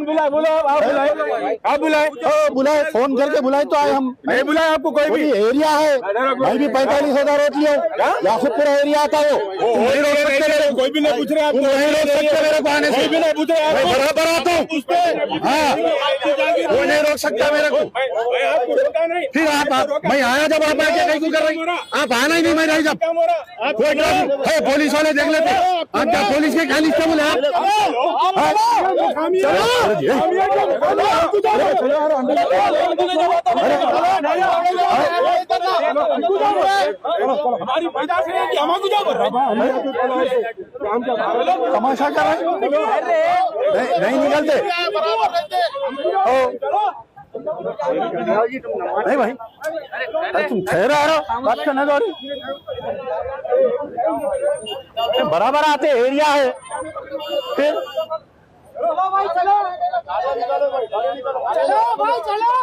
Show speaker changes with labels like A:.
A: कौन बुलाए? बोलो आप बुलाए, आप बुलाए,
B: बुलाए, फोन करके बुलाए तो आए हम।
A: नहीं बुलाए आपको कोई भी?
B: एरिया है, मैं भी 45,000 होती है, याकूबपुरा एरिया आता वो।
A: कोई भी नहीं पूछ रहे आपको,
B: नहीं रोक सकते मेरे को आने से,
A: कोई भी नहीं पूछ रहे,
B: बराबर आता हूँ। हाँ, वो नहीं रोक सकता मेरे को। फिर आप मैं आया जब आप आके कहीं को कर रही, आप आना ही नहीं, मैं नहीं जब पुलिस वाले देख लेते। आप क्या पुलिस के कांस्टेबल है
A: हमारी पैदाश है कि हम गुजार कर रहे हैं,
B: तमाशा कर रहे हैं, नहीं निकलते। नहीं भाई, अरे तुम ठहरा आ रहा बात करने दो। बराबर आते, एरिया है। फिर
C: चलो भाई चलो, चलो भाई चलो।